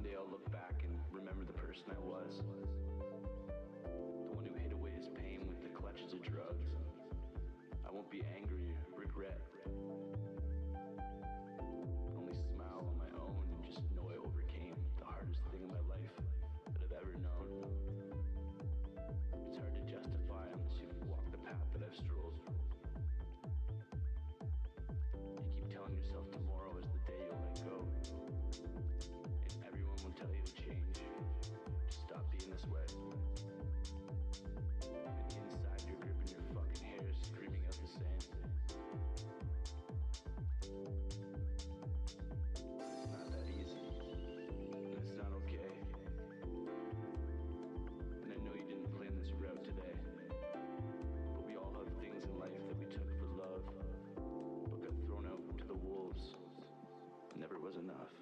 one day I'll look back and remember the person I was. The one who hid away his pain with the clutches of drugs. I won't be angry or regret. I'll only smile on my own and just know I overcame the hardest thing in my life that I've ever known. It's hard to justify unless you've walked the path that I've strolled. You keep telling yourself tomorrow is the day you'll let go. And everyone will tell you to change, to stop being this way. And inside you're gripping your fucking hair, screaming out the same. It's not that easy, and it's not okay. And I know you didn't plan this route today, but we all have things in life that we took for love, but got thrown out to the wolves. Never was enough.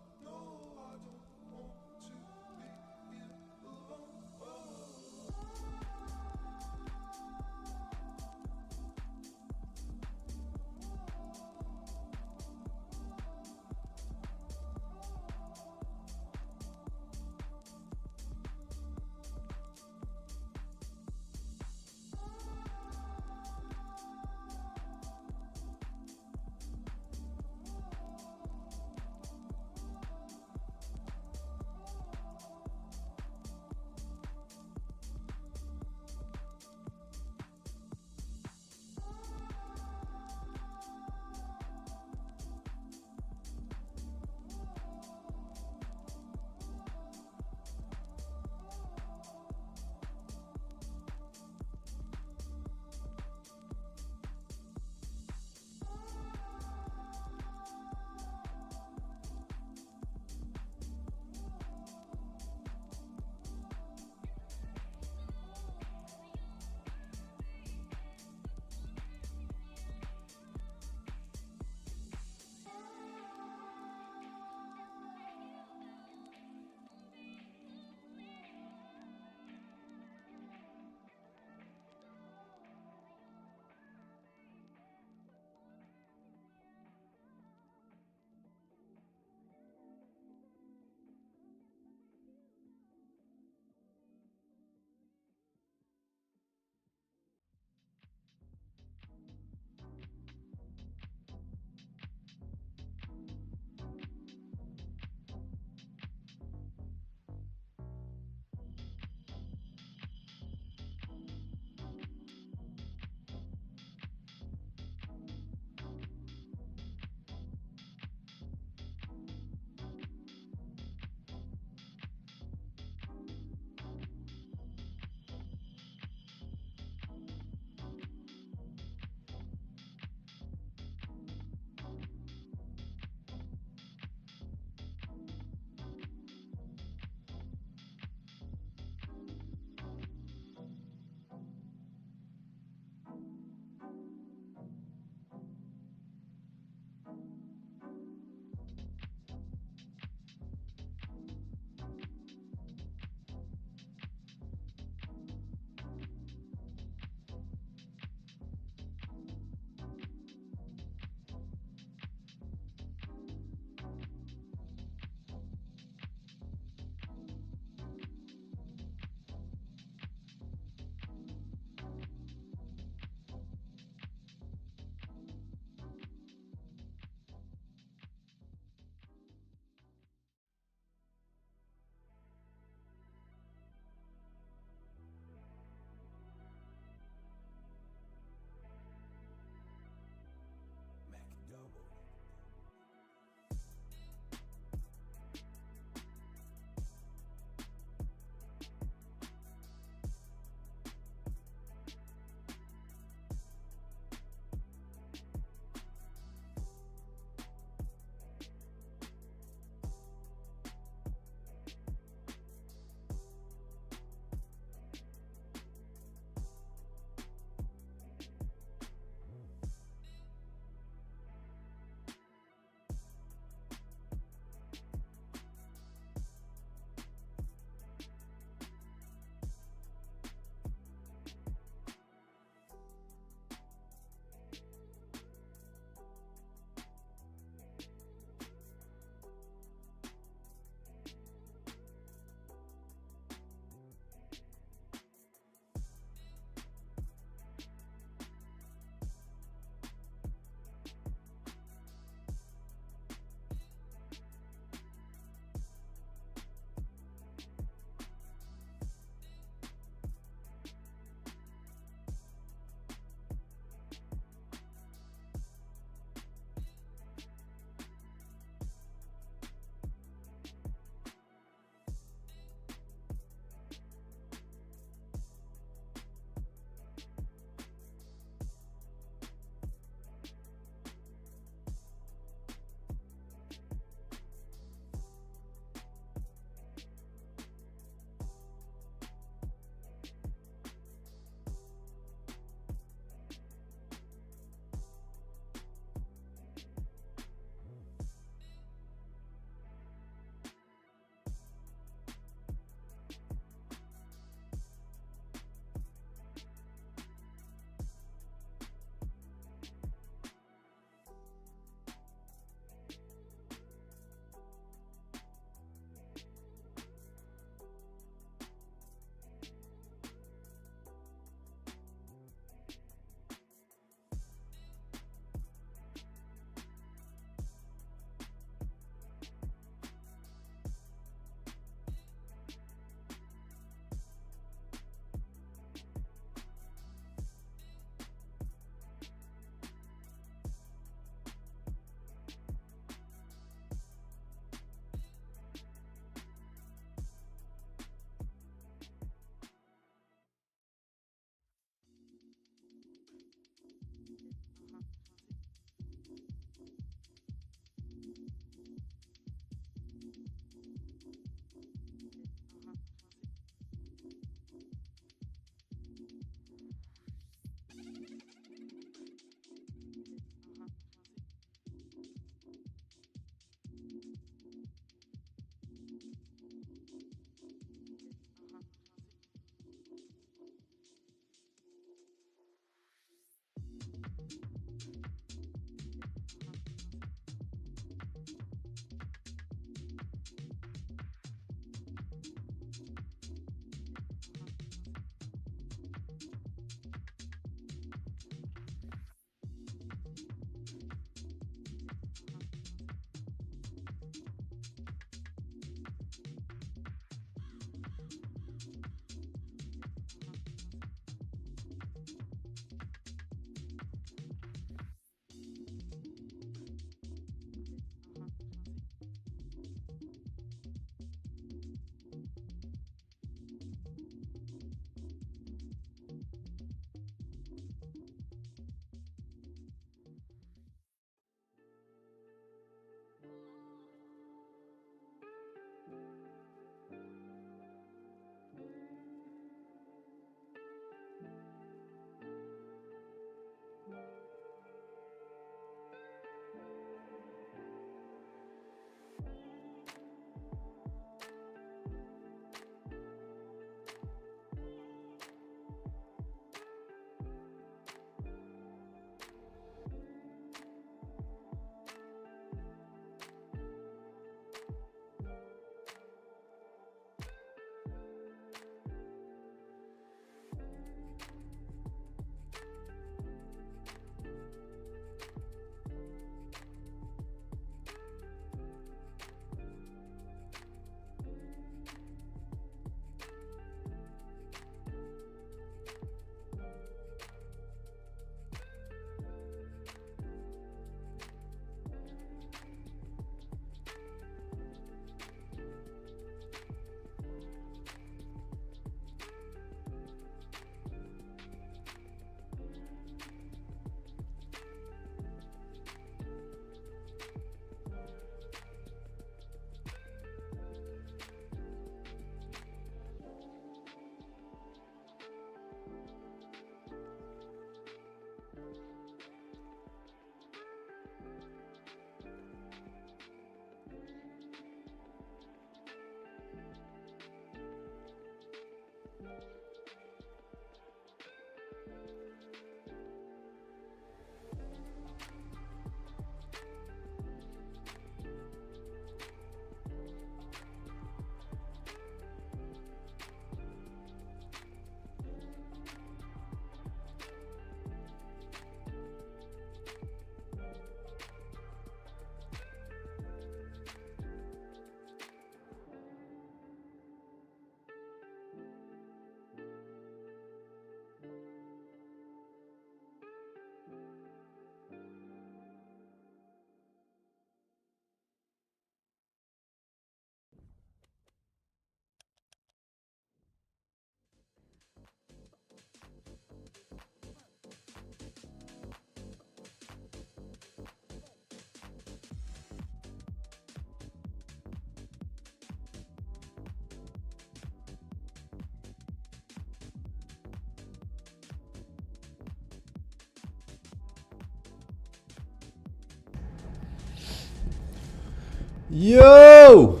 Yo!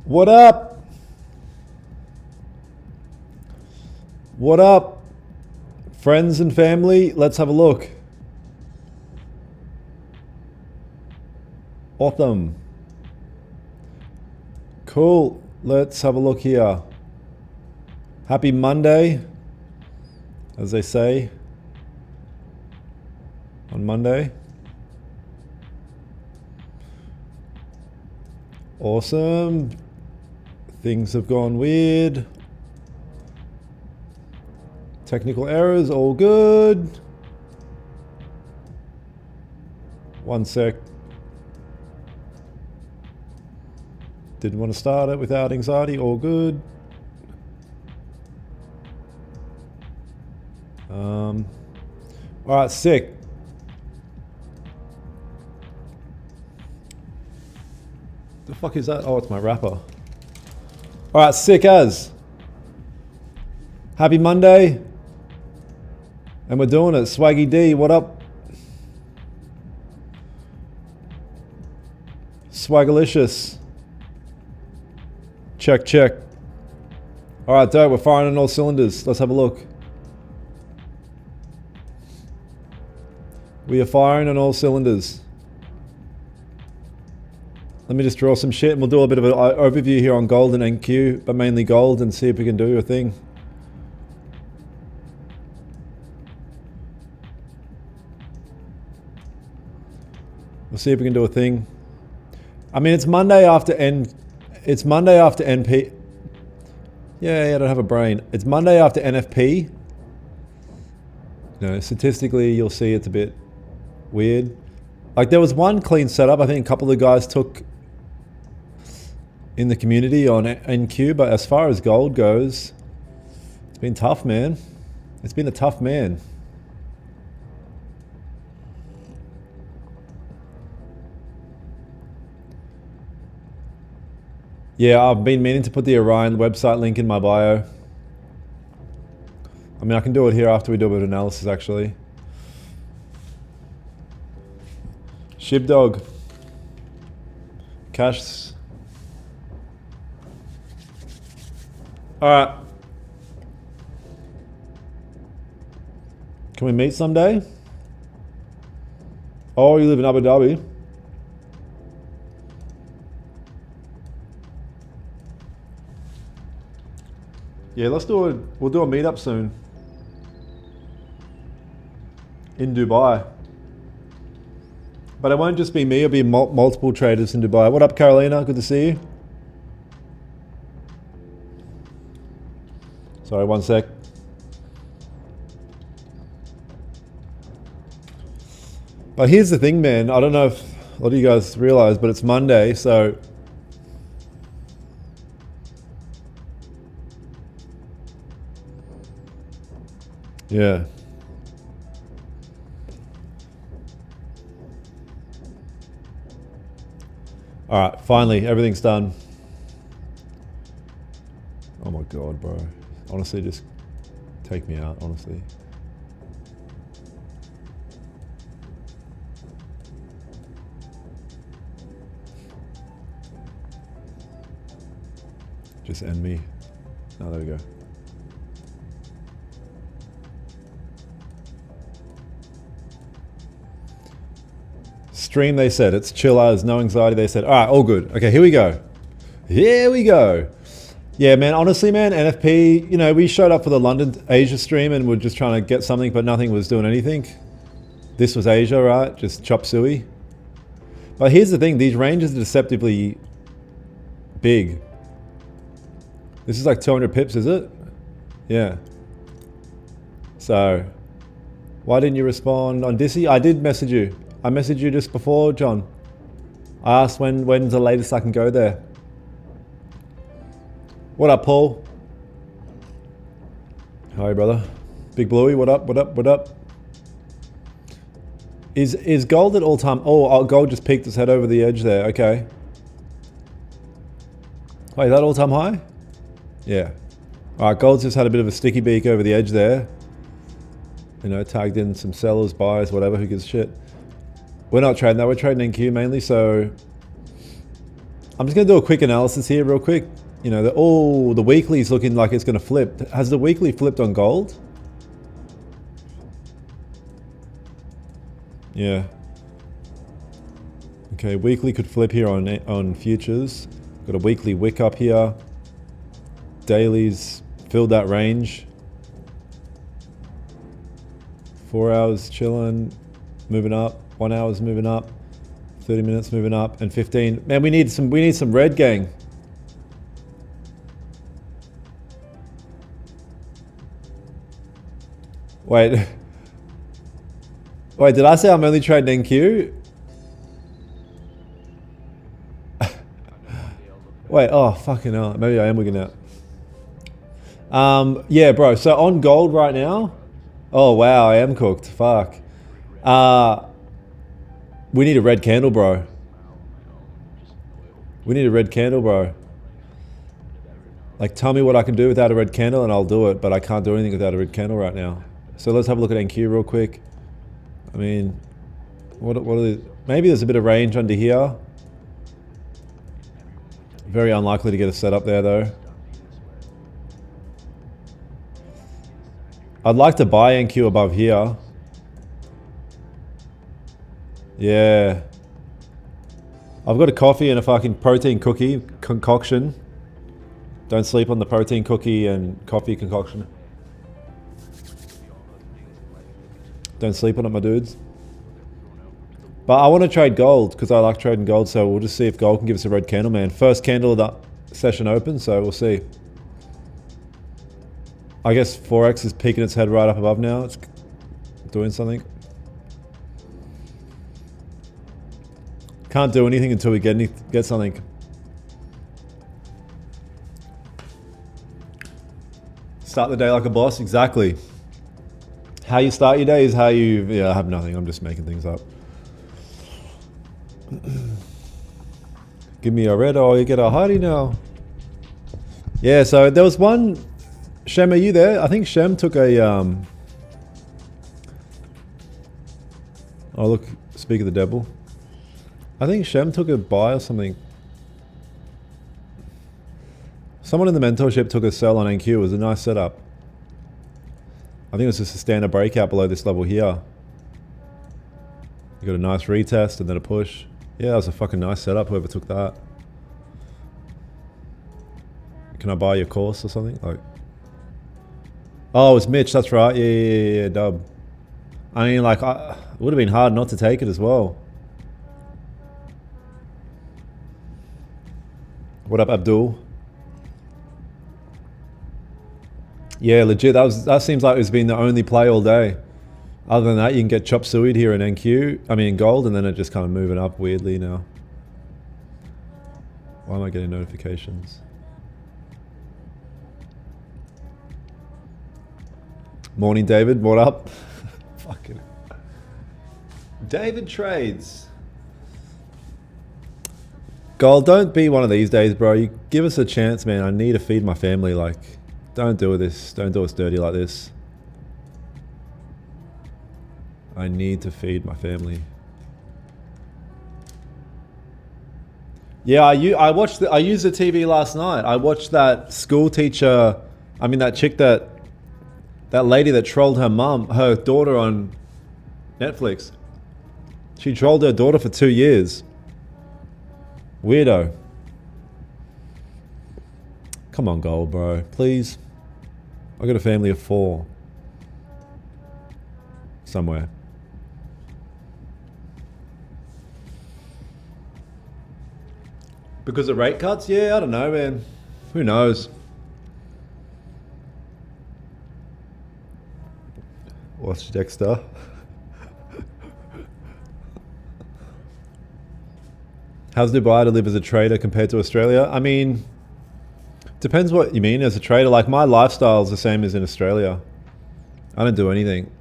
What up? What up? Friends and family, let's have a look. Awesome. Cool. Let's have a look here. Happy Monday, as they say on Monday. Awesome. Things have gone weird. Technical errors, all good. One sec. Didn't want to start it without anxiety, all good. All right, sick. The fuck is that? Oh, it's my wrapper. All right, sick as. Happy Monday. And we're doing it. Swaggy D, what up? Swagalicious. Check, check. All right, dope. We're firing on all cylinders. Let's have a look. We are firing on all cylinders. Let me just draw some shit and we'll do a bit of an overview here on gold and NQ, but mainly gold, and see if we can do a thing. We'll see if we can do a thing. I mean, it's Monday after It's Monday after NP. Yeah, I don't have a brain. It's Monday after NFP. You know, statistically, you'll see it's a bit weird. Like, there was one clean setup I think a couple of guys took in the community on NQ, but as far as gold goes, it's been tough, man. It's been a tough man. Yeah, I've been meaning to put the Orion website link in my bio. I mean, I can do it here after we do a bit of analysis, actually. Shibdog. Cash. Alright. Can we meet someday? Oh, you live in Abu Dhabi. Yeah, we'll do a meetup soon. In Dubai. But it won't just be me, it'll be multiple traders in Dubai. What up, Carolina? Good to see you. Sorry, one sec. But here's the thing, man. I don't know if a lot of you guys realize, but it's Monday, so yeah. All right, finally, everything's done. Oh my God, bro. Honestly, just take me out, honestly. Just end me. Oh, there we go. Stream, they said. It's chill as, no anxiety, they said. All right, all good. Okay, here we go. Here we go. Yeah, man, honestly, man, NFP, you know, we showed up for the London Asia stream and we're just trying to get something, but nothing was doing anything. This was Asia, right? Just chop suey. But here's the thing, these ranges are deceptively big. This is like 200 pips, is it? Yeah. So, why didn't you respond on Dissy? I did message you. I messaged you just before, John. I asked when's the latest I can go there. What up, Paul? Hi, brother. Big Bluey, what up, what up, what up? Is gold at all time? Oh, gold just peeked its head over the edge there, okay. Wait, is that all time high? Yeah. All right, gold's just had a bit of a sticky beak over the edge there. You know, tagged in some sellers, buyers, whatever, who gives a shit. We're not trading that, we're trading NQ mainly, so I'm just gonna do a quick analysis here real quick. You know, the weekly's looking like it's gonna flip. Has the weekly flipped on gold? Yeah. Okay, weekly could flip here on futures. Got a weekly wick up here. Dailies filled that range. 4 hours chilling, moving up. 1 hour's moving up. 30 minutes moving up, and 15. Man, we need some red, gang. Wait. Wait, did I say I'm only trading NQ? Wait, oh, fucking hell. Maybe I am wigging out. Yeah, bro. So on gold right now. Oh, wow. I am cooked. Fuck. We need a red candle, bro. We need a red candle, bro. Like, tell me what I can do without a red candle and I'll do it, but I can't do anything without a red candle right now. So let's have a look at NQ real quick. I mean, what are these? Maybe there's a bit of range under here. Very unlikely to get a setup there though. I'd like to buy NQ above here. Yeah. I've got a coffee and a fucking protein cookie concoction. Don't sleep on the protein cookie and coffee concoction. Don't sleep on it, my dudes. But I want to trade gold because I like trading gold, so we'll just see if gold can give us a red candle, man. First candle of the session open, so we'll see. I guess Forex is peeking its head right up above now. It's doing something. Can't do anything until we get something. Start the day like a boss, exactly. How you start your day is how you... Yeah, I have nothing. I'm just making things up. Give me a red or you get a hottie now. Yeah, so there was one... Shem, are you there? I think Shem took a... Oh, look. Speak of the devil. I think Shem took a buy or something. Someone in the mentorship took a sell on NQ. It was a nice setup. I think it was just a standard breakout below this level here. You got a nice retest and then a push. Yeah, that was a fucking nice setup, whoever took that. Can I buy your course or something? Like, oh, it's Mitch, that's right. Yeah, dub. I mean, like, it would have been hard not to take it as well. What up, Abdul? Yeah, legit. That seems like it's been the only play all day. Other than that, you can get chop sueyed here in NQ. I mean, in gold, and then it just kind of moving up weirdly now. Why am I getting notifications? Morning, David. What up? Fucking David trades. Gold, don't be one of these days, bro. You give us a chance, man. I need to feed my family. Like, don't do this. Don't do us dirty like this. I need to feed my family. Yeah, I used the TV last night. I watched that school teacher. I mean, that chick that lady that trolled her daughter on Netflix. She trolled her daughter for 2 years. Weirdo. Come on, gold, bro. Please. I got a family of 4. Somewhere. Because of rate cuts? Yeah, I don't know, man. Who knows? Watch Dexter. How's Dubai to live as a trader compared to Australia? I mean, depends what you mean as a trader. Like, my lifestyle is the same as in Australia. I don't do anything.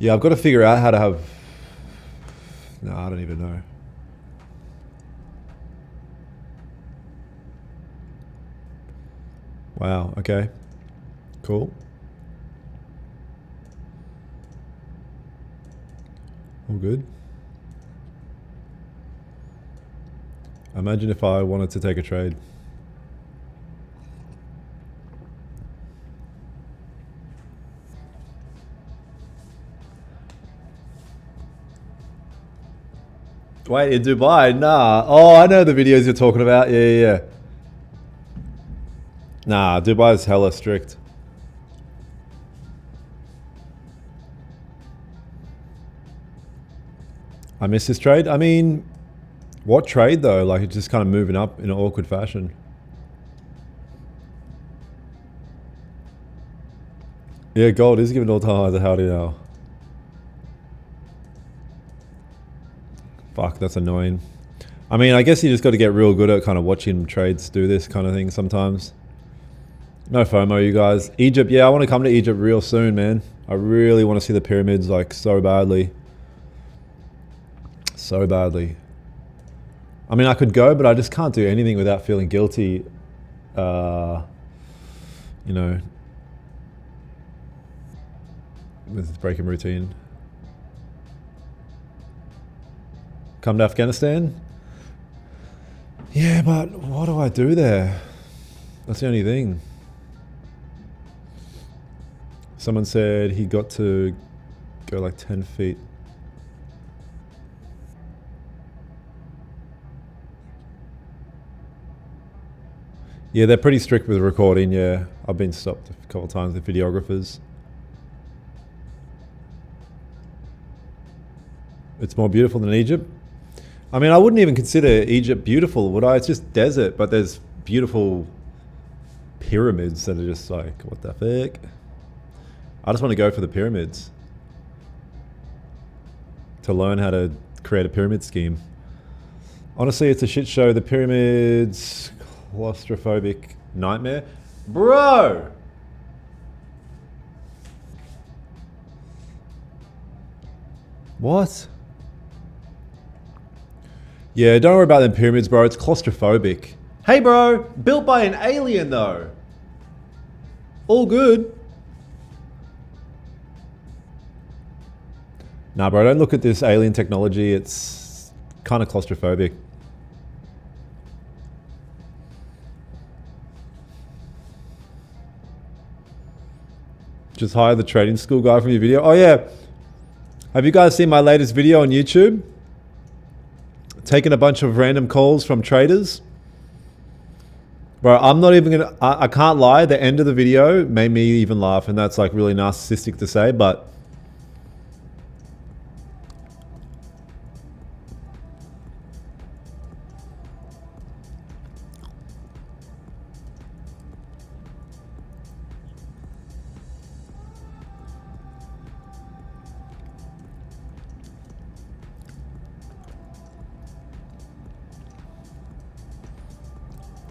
Yeah, I've got to figure out how to have... No, I don't even know. Wow, okay. Cool. All good. Imagine if I wanted to take a trade. Wait, in Dubai? Nah. Oh, I know the videos you're talking about. Yeah. Nah, Dubai's hella strict. I miss this trade. I mean, what trade though? Like, it's just kind of moving up in an awkward fashion. Yeah, gold is giving all-time highs a howdy now. Fuck, that's annoying. I mean, I guess you just got to get real good at kind of watching trades do this kind of thing sometimes. No FOMO, you guys. Egypt, yeah, I want to come to Egypt real soon, man. I really want to see the pyramids, like, so badly. So badly. I mean, I could go, but I just can't do anything without feeling guilty. You know, with breaking routine. Come to Afghanistan? Yeah, but what do I do there? That's the only thing. Someone said he got to go like 10 feet. Yeah, they're pretty strict with recording, yeah. I've been stopped a couple of times with videographers. It's more beautiful than Egypt. I mean, I wouldn't even consider Egypt beautiful, would I? It's just desert, but there's beautiful pyramids that are just like, what the fuck? I just want to go for the pyramids. To learn how to create a pyramid scheme. Honestly, it's a shit show. The pyramids, claustrophobic nightmare. Bro! What? Yeah, don't worry about them pyramids, bro. It's claustrophobic. Hey, bro! Built by an alien, though. All good. Nah, bro, don't look at this alien technology. It's kind of claustrophobic. Just hire the trading school guy from your video. Oh, yeah. Have you guys seen my latest video on YouTube? Taking a bunch of random calls from traders. Bro, I'm not even gonna... I can't lie. The end of the video made me even laugh. And that's like really narcissistic to say, but...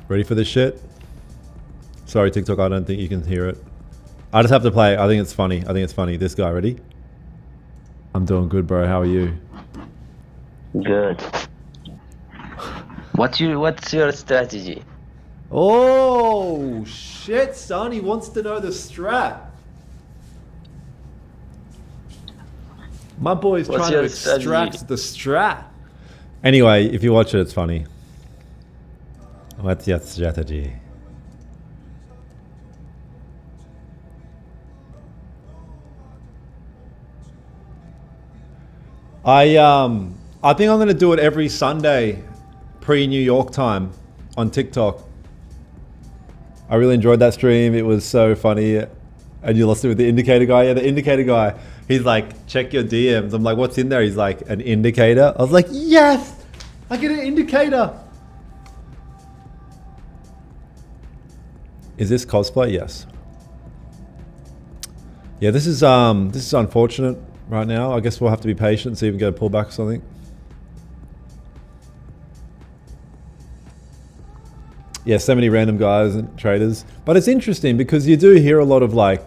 Ready for this shit? Sorry, TikTok, I don't think you can hear it. I just have to play. I think it's funny. I think it's funny. This guy, ready? I'm doing good, bro. How are you? Good. What's your strategy? Oh, shit, son. He wants to know the strat. My boy's What's trying to your extract strategy? the strat. Anyway, if you watch it, it's funny. What's your strategy? I think I'm gonna do it every Sunday, pre-New York time, on TikTok. I really enjoyed that stream. It was so funny. And you lost it with the indicator guy. Yeah, the indicator guy. He's like, check your DMs. I'm like, what's in there? He's like, an indicator. I was like, yes, I get an indicator. Is this cosplay? Yes. Yeah, this is unfortunate right now. I guess we'll have to be patient, see if we can get a pullback or something. Yeah, so many random guys and traders. But it's interesting because you do hear a lot of like,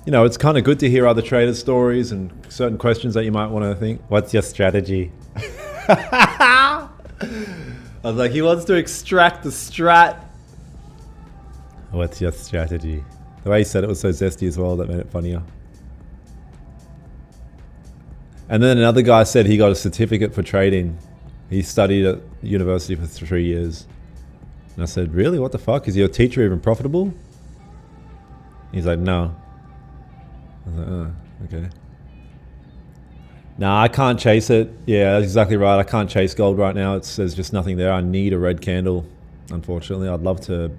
you know, it's kind of good to hear other traders' stories and certain questions that you might want to think. What's your strategy? I was like, he wants to extract the strat. What's your strategy? The way he said it was so zesty as well, that made it funnier. And then another guy said he got a certificate for trading. He studied at university for 3 years. And I said, really? What the fuck? Is your teacher even profitable? He's like, no. I was like, oh, okay. Nah, I can't chase it. Yeah, that's exactly right. I can't chase gold right now. There's just nothing there. I need a red candle, unfortunately. I'd love to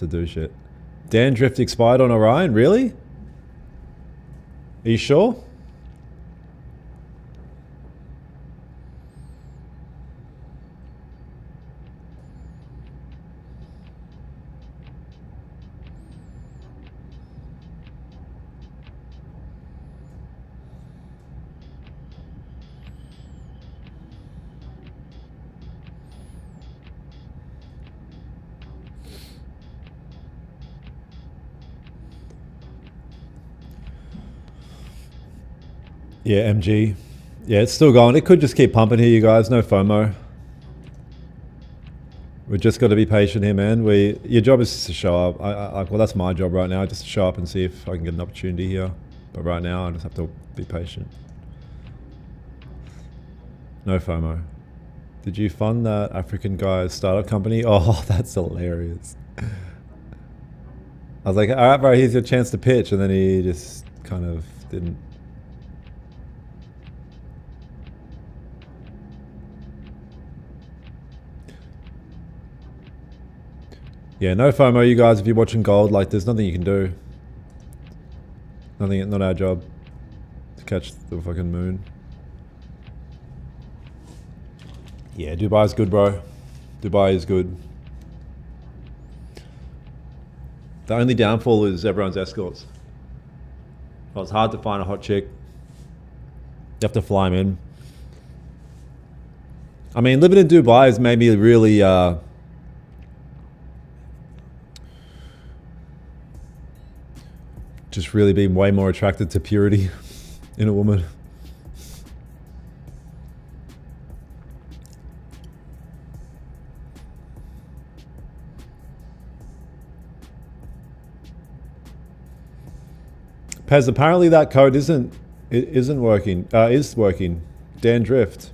do shit. Dan Drift expired on Orion? Really? Are you sure? Yeah, MG. Yeah, it's still going. It could just keep pumping here, you guys. No FOMO. We've just got to be patient here, man. Your job is to show up. Well, that's my job right now, just to show up and see if I can get an opportunity here. But right now, I just have to be patient. No FOMO. Did you fund that African guy's startup company? Oh, that's hilarious. I was like, all right, bro, here's your chance to pitch. And then he just kind of didn't. Yeah, no FOMO, you guys. If you're watching gold, like, there's nothing you can do. Nothing, not our job to catch the fucking moon. Yeah, Dubai's good, bro. Dubai is good. The only downfall is everyone's escorts. Well, it's hard to find a hot chick. You have to fly them in. I mean, living in Dubai has made me really just really being way more attracted to purity in a woman. Pez, apparently that code isn't working. Is working. Dan Drift.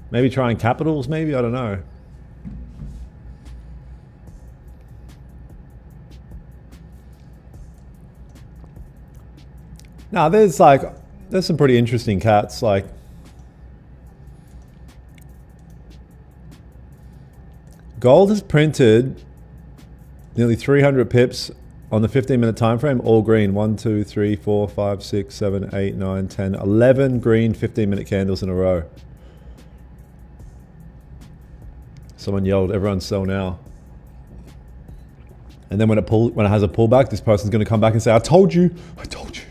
Maybe trying capitals, maybe? I don't know. Now, there's some pretty interesting cats, like gold has printed nearly 300 pips on the 15-minute time frame, all green. 1, 2, 3, 4, 5, 6, 7, 8, 9, 10, 11 green 15-minute candles in a row. Someone yelled, "Everyone sell now." And then when it has a pullback, this person's going to come back and say, "I told you, I told you."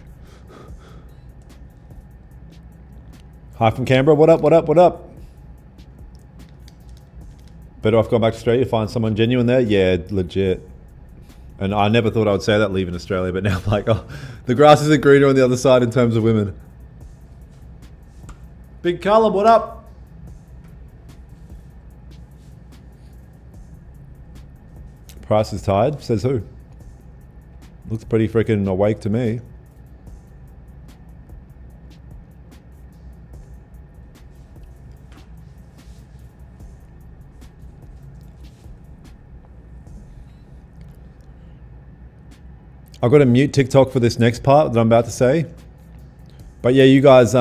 Hi from Canberra. What up? What up? What up? Better off going back to Australia to find someone genuine there. Yeah, legit. And I never thought I would say that leaving Australia, but now I'm like, oh, the grass isn't greener on the other side in terms of women. Big Callum, what up? Price is tired, says who? Looks pretty freaking awake to me. I've got to mute TikTok for this next part that I'm about to say. But yeah, you guys,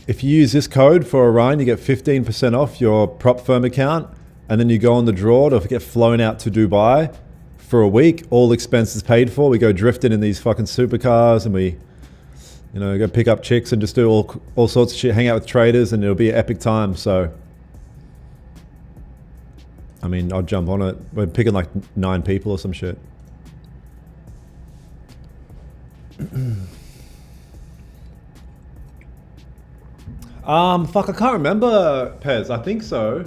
if you use this code for Orion, you get 15% off your prop firm account. And then you go on the draw to get flown out to Dubai for a week. All expenses paid for. We go drifting in these fucking supercars and we, go pick up chicks and just do all sorts of shit, hang out with traders, and it'll be an epic time. So, I mean, I'll jump on it. We're picking like 9 people or some shit. Fuck, I can't remember, Pez. I think so.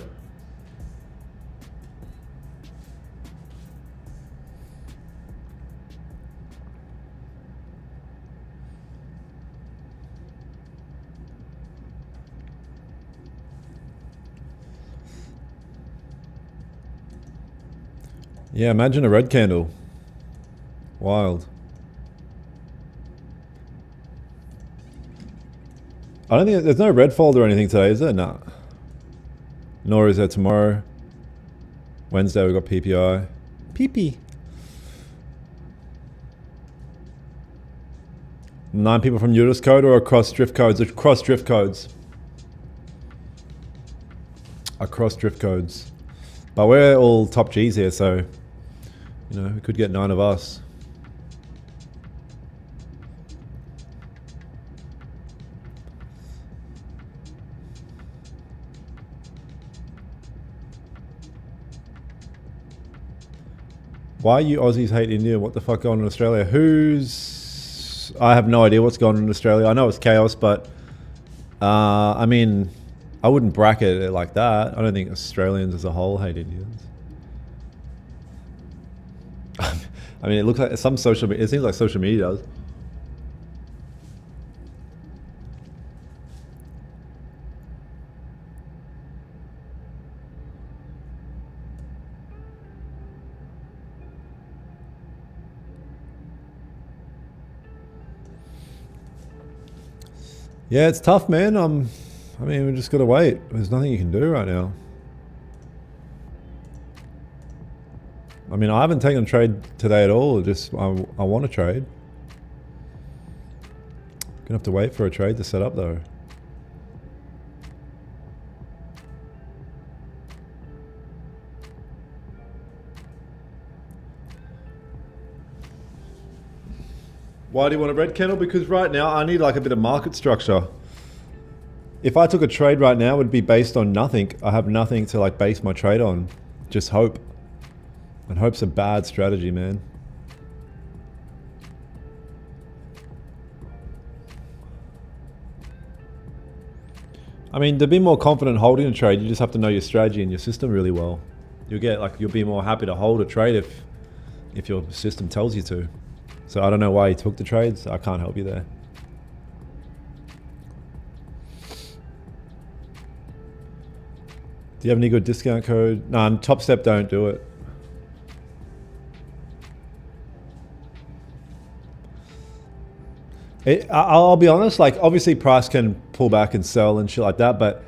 Yeah, imagine a red candle. Wild. I don't think there's no red fold or anything today, is there? Nah. Nor is there tomorrow. Wednesday we got PPI. PP. 9 people from Utis code or across drift codes? Across drift codes. Across drift codes. But we're all top G's here, so we could get 9 of us. Why you Aussies hate India? What the fuck going on in Australia? I have no idea what's going on in Australia. I know it's chaos, but I mean, I wouldn't bracket it like that. I don't think Australians as a whole hate Indians. I mean, it looks like it seems like social media does. Yeah, it's tough, man. I mean, we just got to wait. There's nothing you can do right now. I mean, I haven't taken a trade today at all. Just, I want to trade. Gonna have to wait for a trade to set up though. Why do you want a red candle? Because right now I need like a bit of market structure. If I took a trade right now, it would be based on nothing. I have nothing to like base my trade on. Just hope. And hope's a bad strategy, man. I mean, to be more confident holding a trade, you just have to know your strategy and your system really well. You'll be more happy to hold a trade if your system tells you to. So I don't know why you took the trades. I can't help you there. Do you have any good discount code? No, Top Step don't do it. I'll be honest, like obviously price can pull back and sell and shit like that, but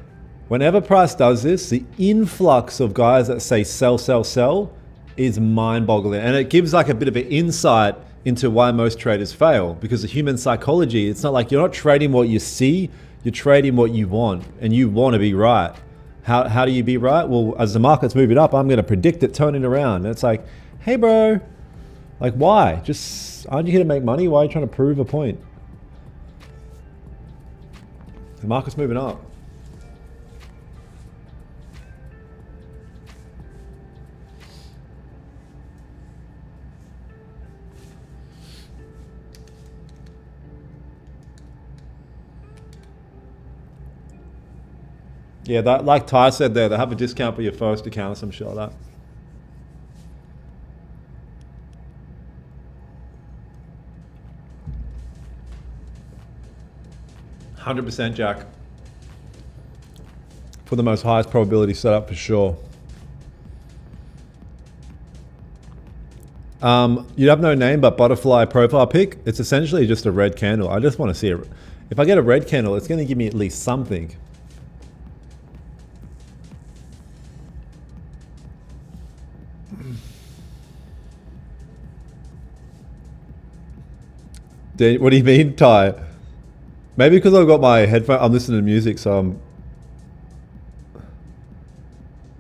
whenever price does this, the influx of guys that say sell, sell, sell is mind-boggling. And it gives like a bit of an insight into why most traders fail, because the human psychology, it's not like you're not trading what you see, you're trading what you want, and you want to be right. How do you be right? Well, as the market's moving up, I'm going to predict it turning around. And it's like, hey bro, like why? Just, aren't you here to make money? Why are you trying to prove a point? The market's moving up. Yeah, that, like Ty said there, they have a discount for your first account or some shit like that. %, Jack. For the most highest probability setup for sure. You have no name but butterfly profile pic. It's essentially just a red candle. I just want to see it. If I get a red candle, it's going to give me at least something. What do you mean, Ty? Maybe because I've got my headphone, I'm listening to music, so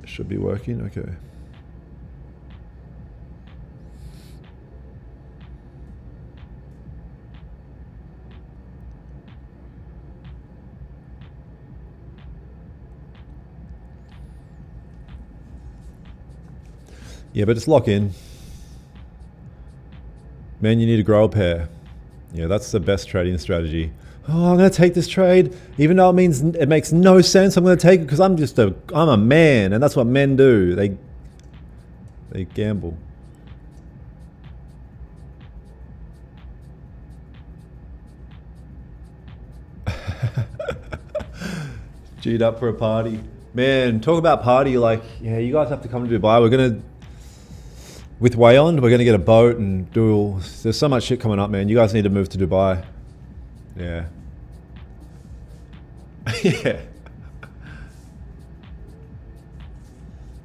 it should be working, okay. Yeah, but just lock in. Man, you need to grow a pair. Yeah, that's the best trading strategy. Oh, I'm going to take this trade, even though it makes no sense. I'm going to take it because I'm a man, and that's what men do. They gamble. G'd up for a party. Man, talk about party, like, yeah, you guys have to come to Dubai. With Wayon, we're going to get a boat and there's so much shit coming up, man. You guys need to move to Dubai. Yeah. Yeah.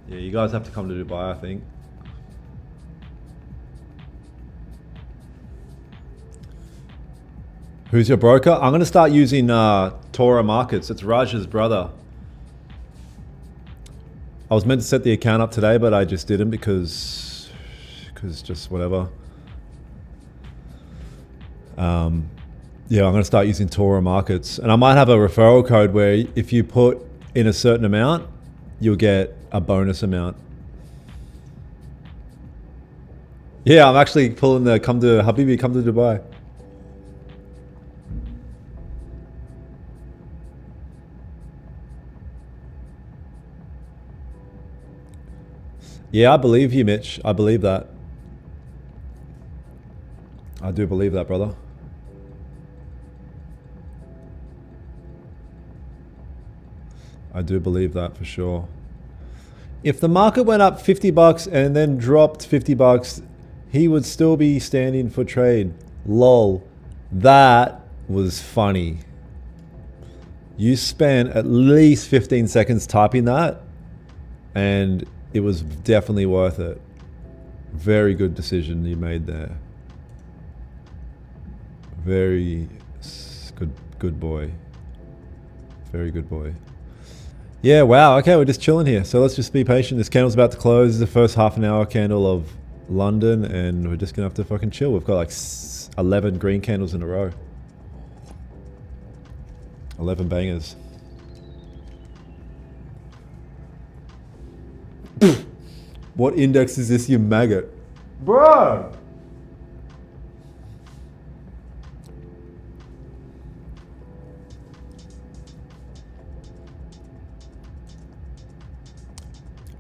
Yeah, you guys have to come to Dubai, I think. Who's your broker? I'm going to start using Tora Markets. It's Raj's brother. I was meant to set the account up today, but I just didn't because just whatever. Yeah, I'm going to start using Tora Markets, and I might have a referral code where if you put in a certain amount, you'll get a bonus amount. Yeah, I'm actually pulling the Habibi, come to Dubai. Yeah, I believe you, Mitch. I believe that. I do believe that, brother. I do believe that for sure. If the market went up 50 bucks and then dropped 50 bucks, he would still be standing for trade. Lol. That was funny. You spent at least 15 seconds typing that, and it was definitely worth it. Very good decision you made there. Very good boy. Very good boy. Yeah, wow. Okay, we're just chilling here. So let's just be patient. This candle's about to close. This is the first half an hour candle of London, and we're just gonna have to fucking chill. We've got like 11 green candles in a row. 11 bangers. What index is this, you maggot? Bro!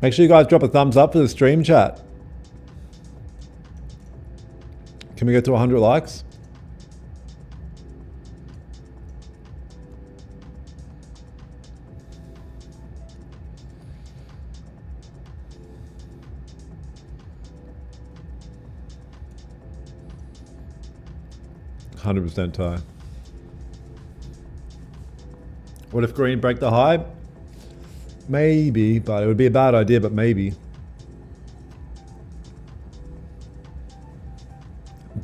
Make sure you guys drop a thumbs up for the stream chat. Can we get to 100 likes? %, tie. What if green break the high? Maybe, but it would be a bad idea, but maybe.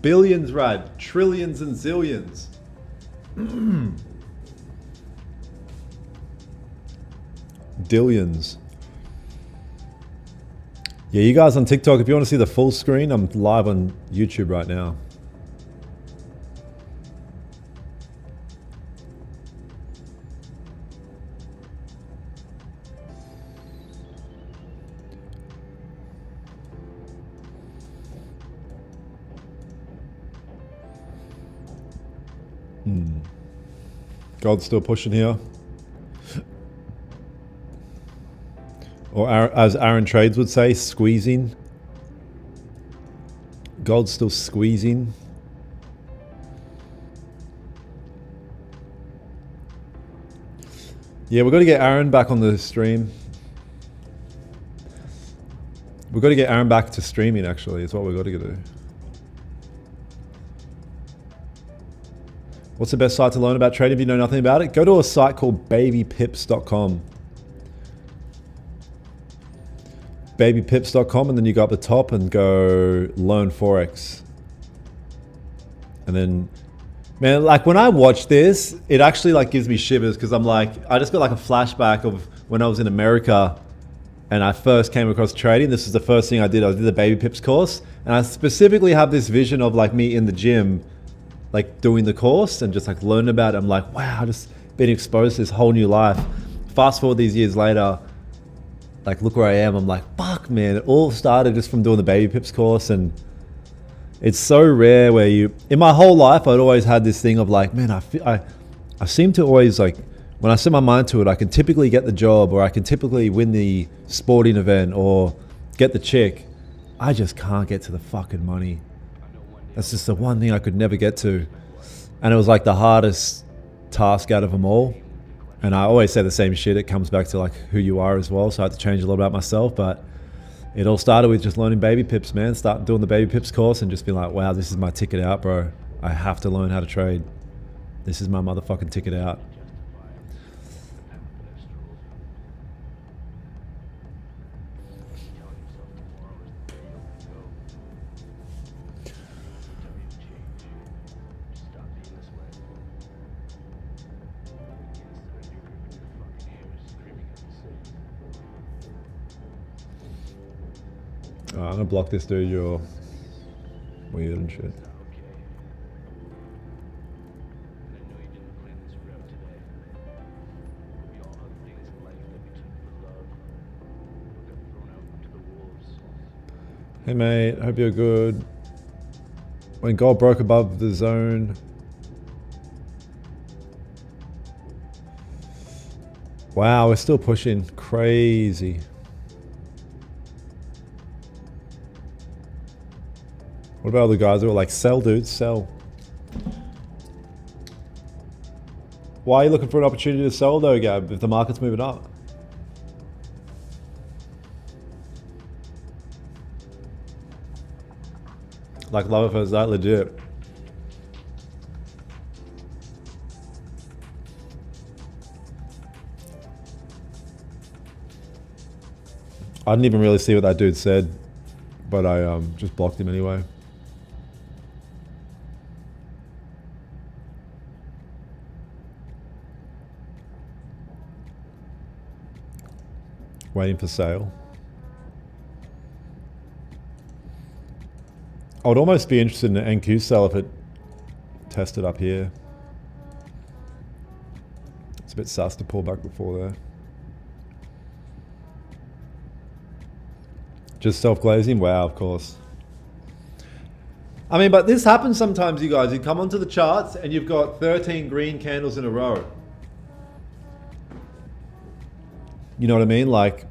Billions, Rad. Trillions and zillions. Dillions. Yeah, you guys on TikTok, if you want to see the full screen, I'm live on YouTube right now. God's still pushing here. Or as Aaron Trades would say, squeezing. God's still squeezing. Yeah, we've got to get Aaron back on the stream. We've got to get Aaron back to streaming, actually, is what we've got to do. What's the best site to learn about trading if you know nothing about it? Go to a site called babypips.com. Babypips.com, and then you go up the top and go learn Forex. And then, man, like when I watch this, it actually like gives me shivers because I'm like, I just got like a flashback of when I was in America and I first came across trading. This is the first thing I did. I did the Baby Pips course, and I specifically have this vision of like me in the gym, like doing the course and just like learning about it. I'm like, wow, just being exposed to this whole new life. Fast forward these years later, like look where I am. I'm like, fuck man, it all started just from doing the Baby Pips course. And it's so rare where you, in my whole life, I'd always had this thing of like, man, I seem to always like, when I set my mind to it, I can typically get the job, or I can typically win the sporting event or get the chick. I just can't get to the fucking money. That's just the one thing I could never get to. And it was like the hardest task out of them all. And I always say the same shit. It comes back to like who you are as well. So I had to change a little about myself, but it all started with just learning Baby Pips, man. Start doing the Baby Pips course and just be like, wow, this is my ticket out, bro. I have to learn how to trade. This is my motherfucking ticket out. I'm gonna block this dude, you're weird and shit. Hey mate, hope you're good. When gold broke above the zone. Wow, we're still pushing. Crazy. What about all the guys who are like, sell dude, sell. Why are you looking for an opportunity to sell though, Gab, if the market's moving up? Like, love it, is that legit? I didn't even really see what that dude said, but I just blocked him anyway. Waiting for sale. I would almost be interested in an NQ sell if it tested up here. It's a bit sus to pull back before there. Just self-glazing? Wow, of course. I mean, but this happens sometimes, you guys. You come onto the charts and you've got 13 green candles in a row. You know what I mean? Like,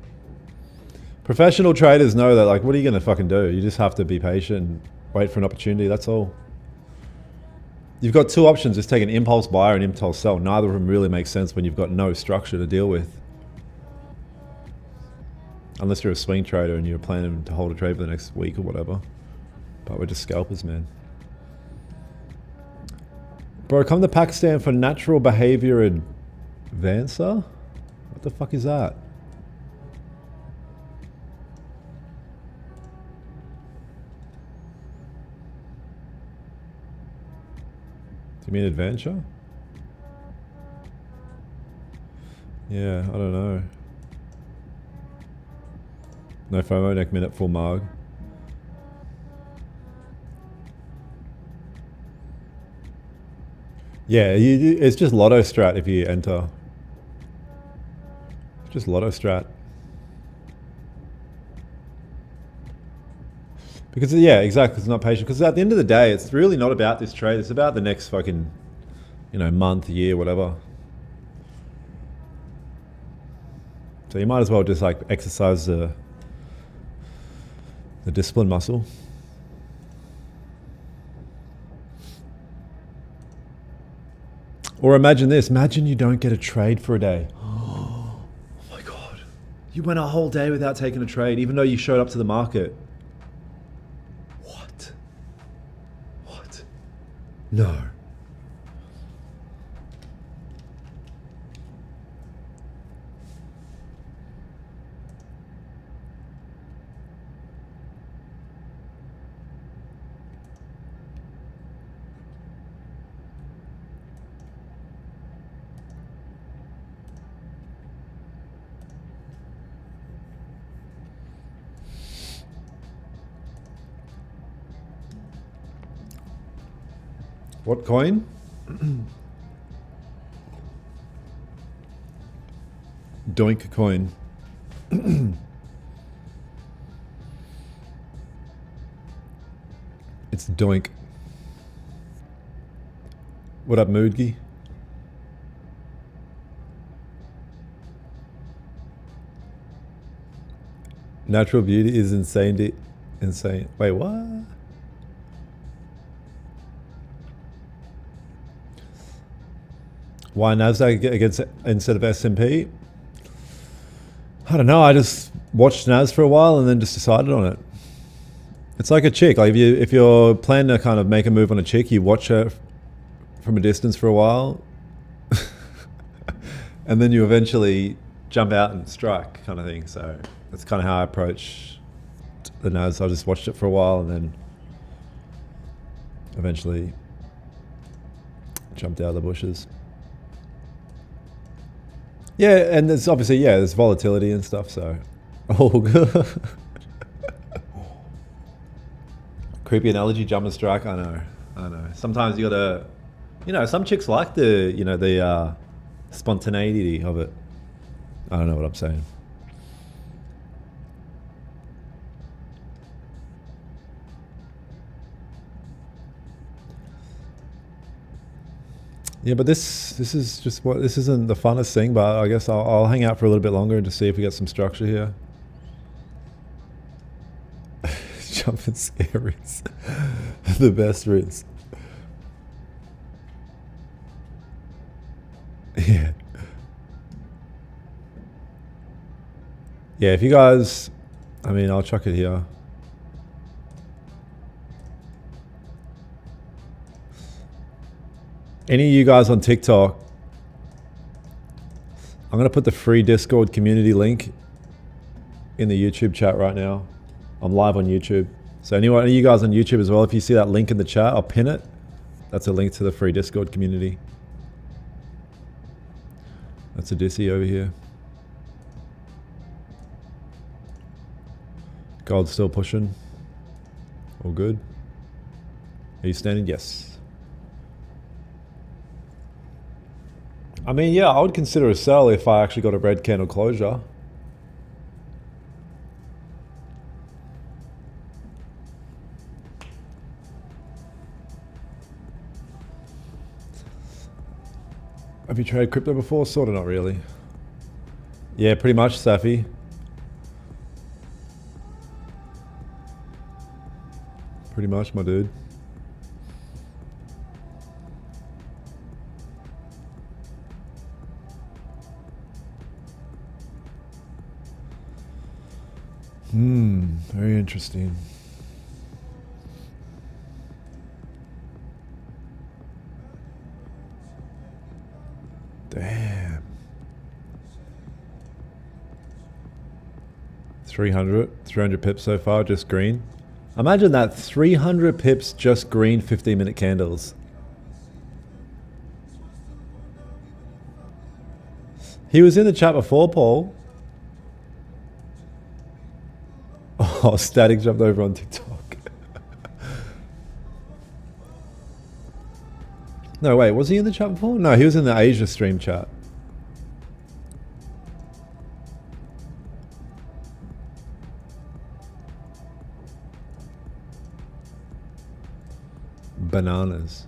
professional traders know that, like, what are you going to fucking do? You just have to be patient and wait for an opportunity. That's all. You've got two options. Just take an impulse buy or an impulse sell. Neither of them really makes sense when you've got no structure to deal with. Unless you're a swing trader and you're planning to hold a trade for the next week or whatever. But we're just scalpers, man. Bro, come to Pakistan for natural behavior advancer? What the fuck is that? Do you mean adventure? Yeah, I don't know. No FOMO, neck minute, full marg. Yeah, it's just lotto strat if you enter. It's just lotto strat. Because, yeah, exactly, it's not patient. Because at the end of the day, it's really not about this trade. It's about the next fucking, you know, month, year, whatever. So you might as well just like exercise the discipline muscle. Or imagine this. Imagine you don't get a trade for a day. Oh my God. You went a whole day without taking a trade, even though you showed up to the market. What? What? No. What coin? Doink coin. It's Doink. What up, Moodgy? Natural beauty is insane. Insane. Wait, what? Why Nasdaq against instead of S&P? I don't know. I just watched Nas for a while and then just decided on it. It's like a chick. Like if you're planning to kind of make a move on a chick, you watch her from a distance for a while, and then you eventually jump out and strike, kind of thing. So that's kind of how I approach the Nas. I just watched it for a while and then eventually jumped out of the bushes. Yeah, and there's obviously, yeah, there's volatility and stuff, so. Oh, good. Creepy analogy, jump and strike, I know. Sometimes you gotta, you know, some chicks like the, you know, the spontaneity of it. I don't know what I'm saying. Yeah, but this is just what, this isn't the funnest thing, but I guess I'll hang out for a little bit longer and just see if we get some structure here. Jumping scaries. The best routes. Yeah. Yeah, if you guys, I mean, I'll chuck it here. Any of you guys on TikTok, I'm going to put the free Discord community link in the YouTube chat right now. I'm live on YouTube. So anyone of you guys on YouTube as well, if you see that link in the chat, I'll pin it. That's a link to the free Discord community. That's a Dissy over here. Gold's still pushing. All good. Are you standing? Yes. I mean, yeah, I would consider a sell if I actually got a red candle closure. Have you traded crypto before? Sort of, not really. Yeah, pretty much, Safi. Pretty much, my dude. Very interesting. Damn. 300 pips so far, just green. Imagine that, 300 pips, just green 15-minute candles. He was in the chat before, Paul. Oh, Static jumped over on TikTok. No, wait, was he in the chat before? No, he was in the Asia stream chat. Bananas.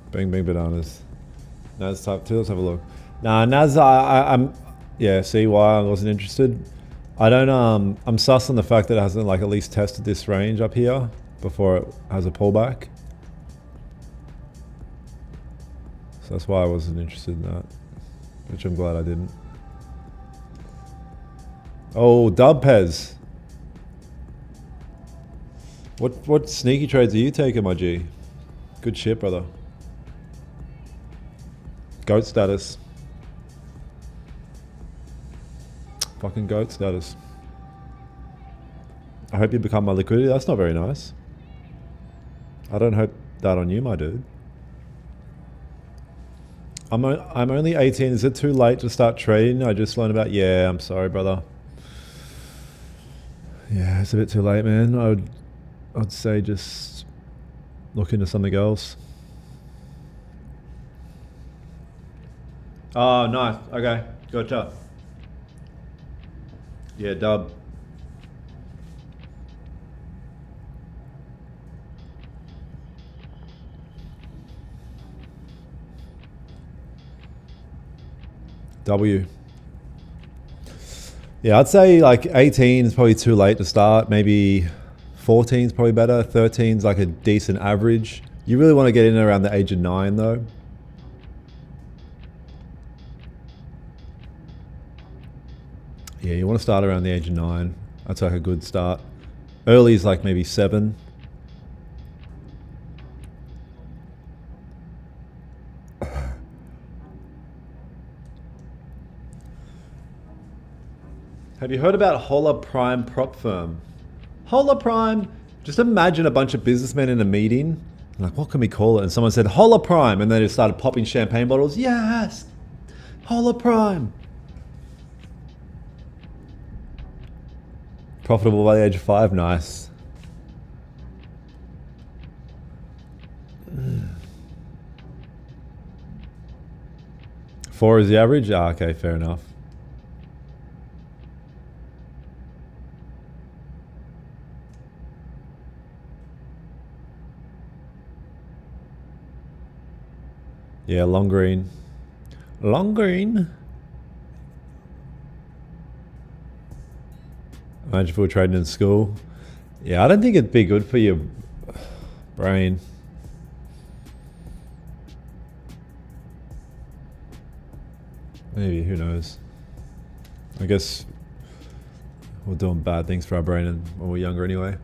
Bang bang bananas. Naz type 2, let's have a look. Nah, Naz, I'm yeah, see why I wasn't interested. I don't I'm sus on the fact that it hasn't like at least tested this range up here before it has a pullback. So that's why I wasn't interested in that. Which I'm glad I didn't. Oh, Dub Pez. What sneaky trades are you taking, my G? Good shit, brother. Goat status. Fucking goat status. I hope you become my liquidity. That's not very nice. I don't hope that on you, my dude. I'm only 18. Is it too late to start trading? I just learned about... Yeah, I'm sorry, brother. Yeah, it's a bit too late, man. I'd say just look into something else. Oh, nice. Okay, gotcha. Yeah, dub. W. Yeah, I'd say like 18 is probably too late to start. Maybe 14 is probably better. 13 is like a decent average. You really want to get in around the age of 9 though. Yeah, you want to start around the age of 9. That's like a good start. Early is like maybe 7. Have you heard about Hola Prime prop firm? Hola Prime, just imagine a bunch of businessmen in a meeting. Like, what can we call it? And someone said, Hola Prime. And then they started popping champagne bottles. Yes, Hola Prime. Profitable by the age of 5, nice. Four is the average? Ah, okay, fair enough. Yeah, long green. Long green. Imagine if we were trading in school. Yeah, I don't think it'd be good for your brain. Maybe, who knows? I guess We're doing bad things for our brain and when we're younger anyway.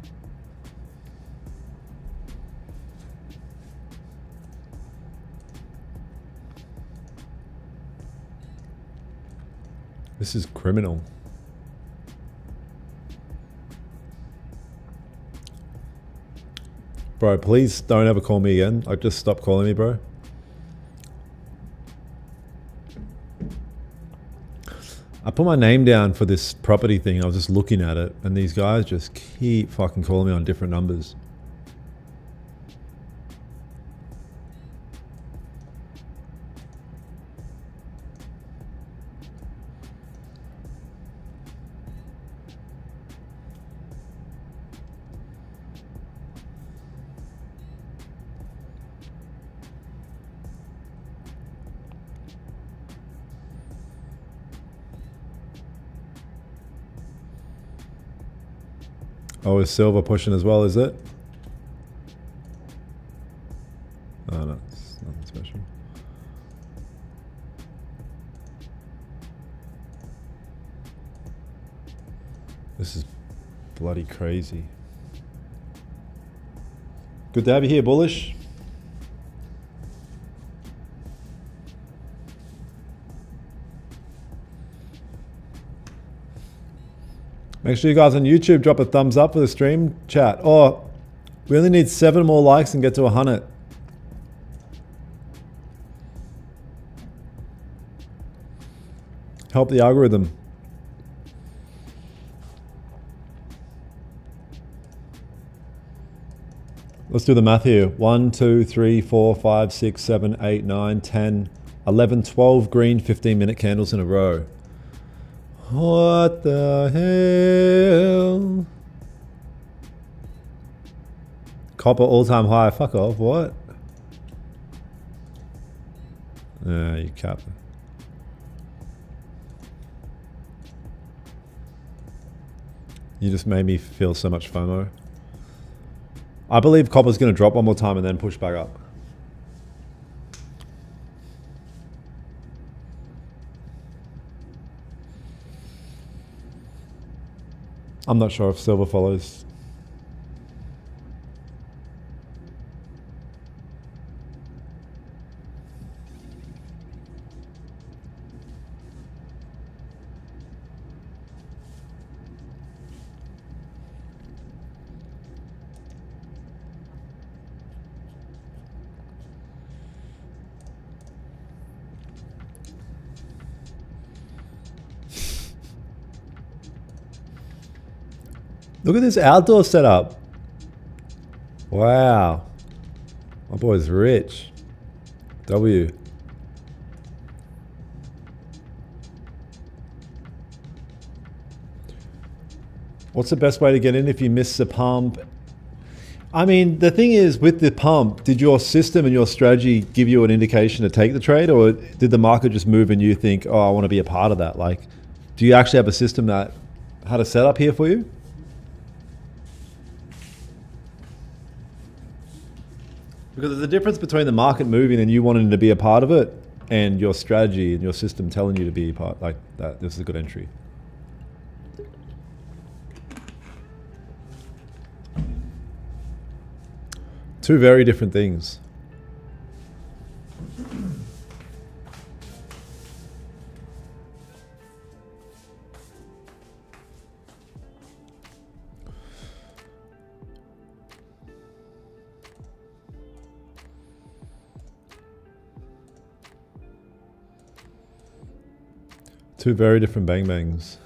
This is criminal. Bro, please don't ever call me again. Like, just stop calling me, bro. I put my name down for this property thing. I was just looking at it, and these guys just keep fucking calling me on different numbers. Oh, is silver pushing as well, is it? Oh, no, it's nothing special. This is bloody crazy. Good to have you here, Bullish. Make sure you guys on YouTube drop a thumbs up for the stream chat. Oh, we only need 7 more likes and get to 100. Help the algorithm. Let's do the math here. 1, 2, 3, 4, 5, 6, 7, 8, 9, 10, 11, 12 green 15-minute candles in a row. What the hell? Copper all-time high. Fuck off. What? You cap. You just made me feel so much FOMO. I believe copper's going to drop one more time and then push back up. I'm not sure if silver follows. Look at this outdoor setup. Wow. My boy's rich. W. What's the best way to get in if you miss the pump? I mean, the thing is, with the pump, did your system and your strategy give you an indication to take the trade, or did the market just move and you think, oh, I want to be a part of that? Like, do you actually have a system that had a setup here for you? Because there's a difference between the market moving and you wanting to be a part of it and your strategy and your system telling you to be a part. Like that, this is a good entry. Two very different things. Two very different bang bangs.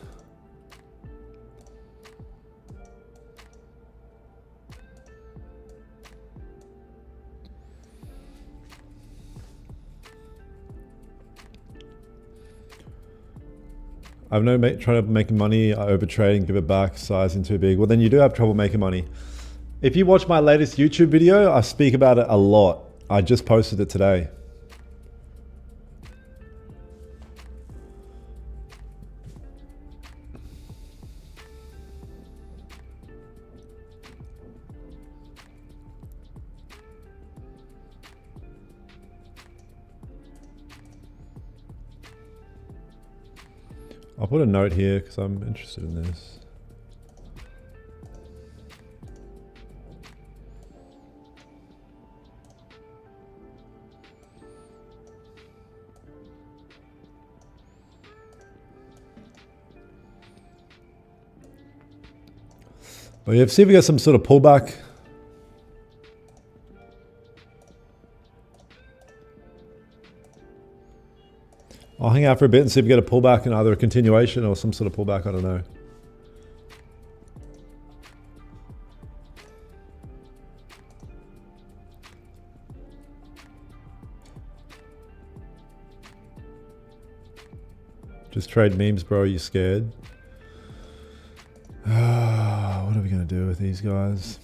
I've no trouble making money. I overtrade and give it back, sizing too big. Well, then you do have trouble making money. If you watch my latest YouTube video, I speak about it a lot. I just posted it today. I'll put a note here because I'm interested in this. But yeah, see if we get some sort of pullback. I'll hang out for a bit and see if we get a pullback and either a continuation or some sort of pullback. I don't know. Just trade memes, bro. Are you scared? What are we going to do with these guys?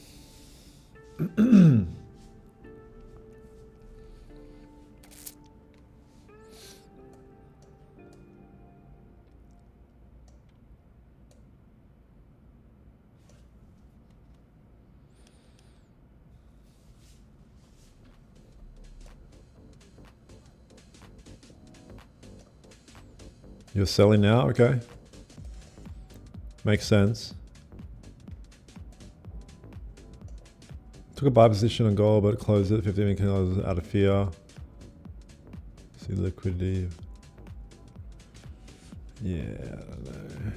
You're selling now? Okay. Makes sense. Took a buy position on gold, but closed it 15 minutes out of fear. See liquidity. Yeah, I don't know.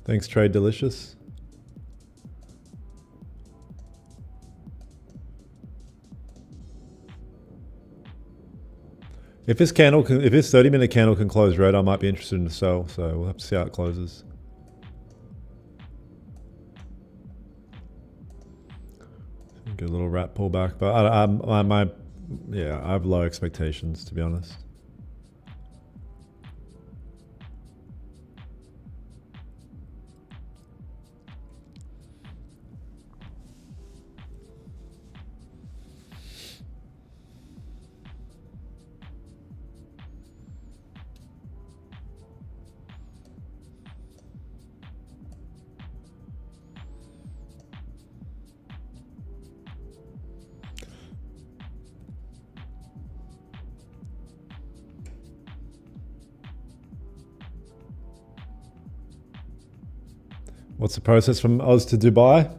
Thanks, Trade Delicious. If this 30-minute candle can close red, I might be interested in the sell. So we'll have to see how it closes. Get a little rat pullback, but I have low expectations, to be honest. What's the process from Oz to Dubai?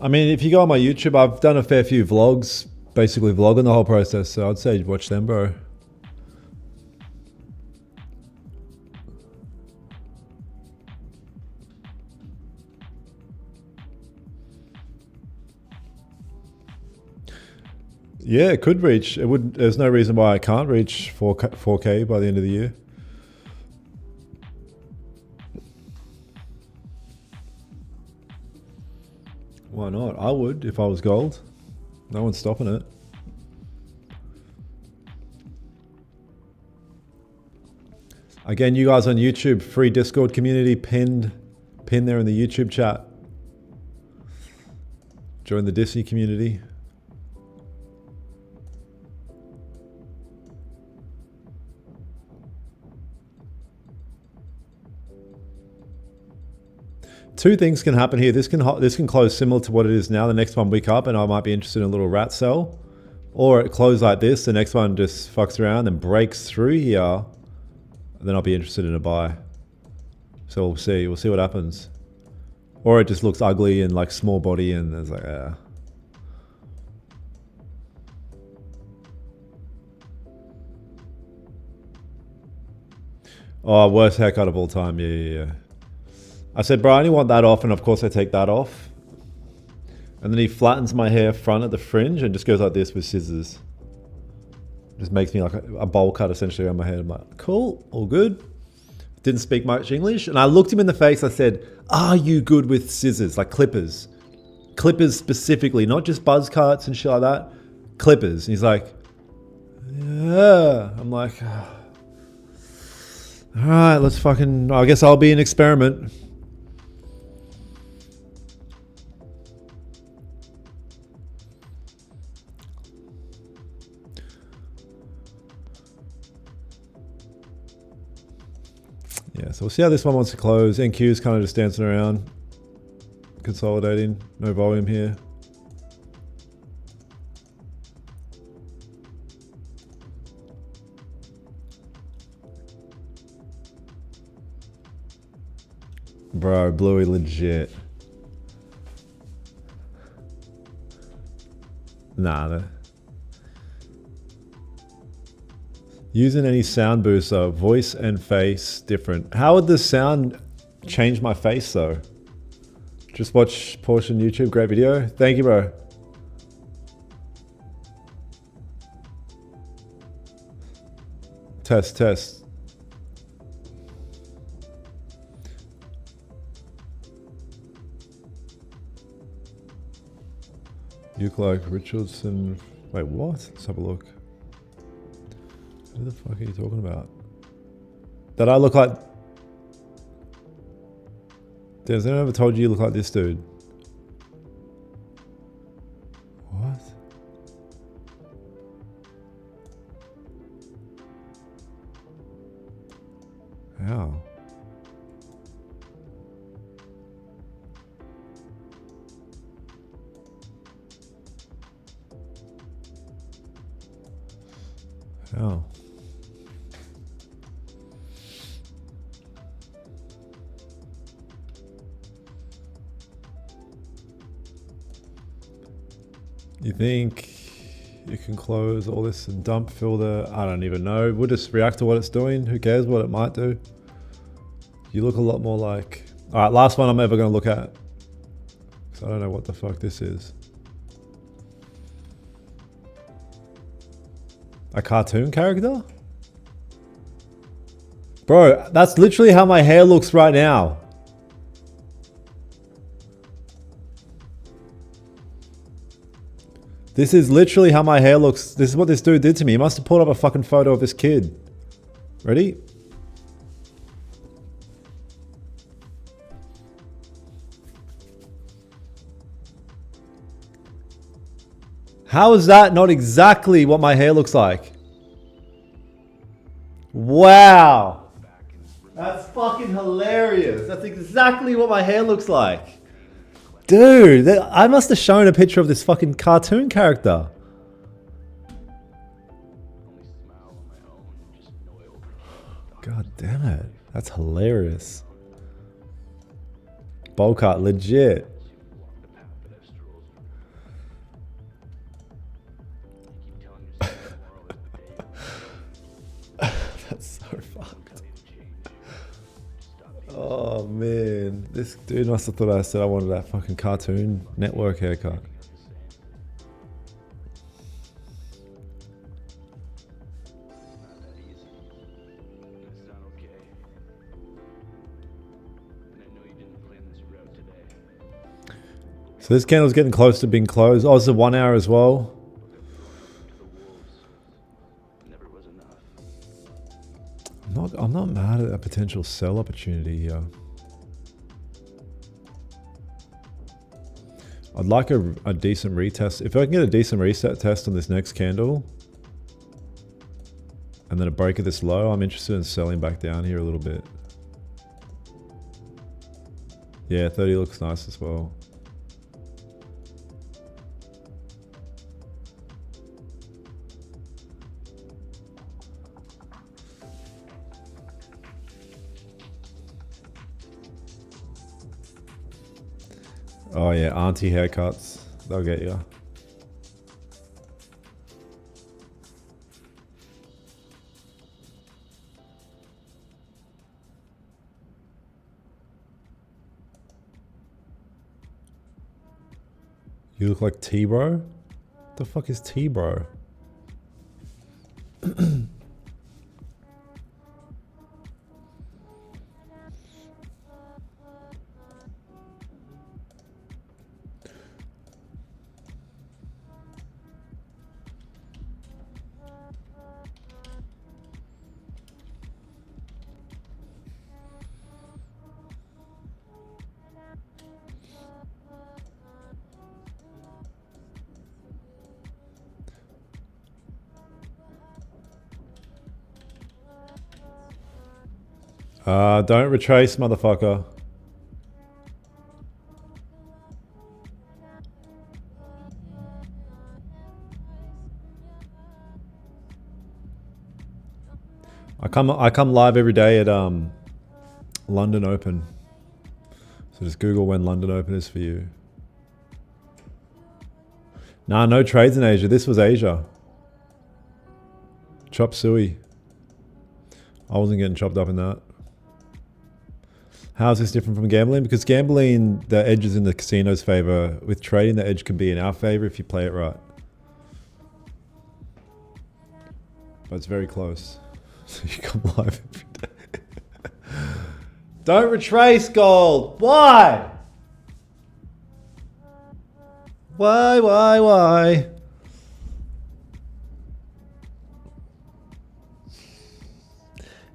I mean, if you go on my YouTube, I've done a fair few vlogs, basically vlogging the whole process. So I'd say watch them, bro. Yeah, it could reach. It would. There's no reason why it can't reach 4K by the end of the year. Why not? I would if I was gold. No one's stopping it. Again, you guys on YouTube, free Discord community pinned there in the YouTube chat. Join the Disney community. Two things can happen here. This can close similar to what it is now. The next one week up, and I might be interested in a little rat sell, or it close like this. The next one just fucks around and breaks through here, and then I'll be interested in a buy. So we'll see. We'll see what happens. Or it just looks ugly and like small body, and it's like, Oh, worst haircut of all time. Yeah. I said, bro, I only want that off, and of course I take that off. And then he flattens my hair front at the fringe and just goes like this with scissors. Just makes me like a bowl cut essentially around my head. I'm like, cool, all good. Didn't speak much English. And I looked him in the face, I said, are you good with scissors, like clippers? Clippers specifically, not just buzz cuts and shit like that. Clippers. And he's like, yeah. I'm like, all right, let's fucking, I guess I'll be an experiment. Yeah, so we'll see how this one wants to close. NQ is kind of just dancing around, consolidating, no volume here. Bro, Bluey legit. Nah. Using any sound booster, voice and face different. How would the sound change my face though? Just watch portion YouTube, great video. Thank you, bro. Test, test. You look like Richardson. Wait, what? Let's have a look. Who the fuck are you talking about? That I look like... Has anyone ever told you you look like this dude? What? How? How? You think you can close all this and dump filter? I don't even know. We'll just react to what it's doing. Who cares what it might do? You look a lot more like... Alright, last one I'm ever going to look at. Because I don't know what the fuck this is. A cartoon character? Bro, that's literally how my hair looks right now. This is literally how my hair looks. This is what this dude did to me. He must have pulled up a fucking photo of this kid. Ready? How is that not exactly what my hair looks like? Wow. That's fucking hilarious. That's exactly what my hair looks like. Dude, I must have shown a picture of this fucking cartoon character. God damn it. That's hilarious. Bowl cut, legit. That's so fucked. Oh man, this dude must have thought I said I wanted that fucking Cartoon Network haircut. So this candle's getting close to being closed. Oh, it's a 1 hour as well. I'm not mad at a potential sell opportunity here. I'd like a decent retest. If I can get a decent reset test on this next candle, and then a break of this low, I'm interested in selling back down here a little bit. Yeah, 30 looks nice as well. Oh yeah, auntie haircuts. They'll get you. You look like T-Bro? What the fuck is T-Bro? Don't retrace, motherfucker. I come live every day at London Open. So just Google when London Open is for you. Nah, no trades in Asia. This was Asia. Chop suey. I wasn't getting chopped up in that. How is this different from gambling? Because gambling, the edge is in the casino's favor. With trading, the edge can be in our favor if you play it right. But it's very close. So you come live every day. Don't retrace gold. Why? Why?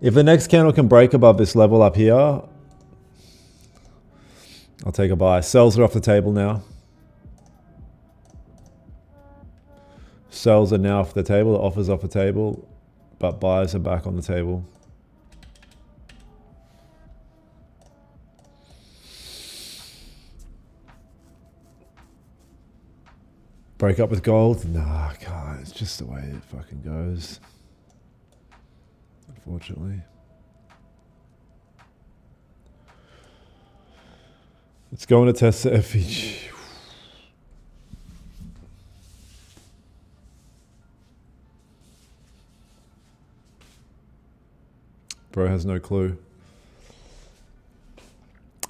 If the next candle can break above this level up here, I'll take a buy. Sells are off the table now. Sells are now off the table. The offers off the table. But buys are back on the table. Break up with gold? Nah, I can't. It's just the way it fucking goes. Unfortunately. It's going to test the FEG. Bro has no clue.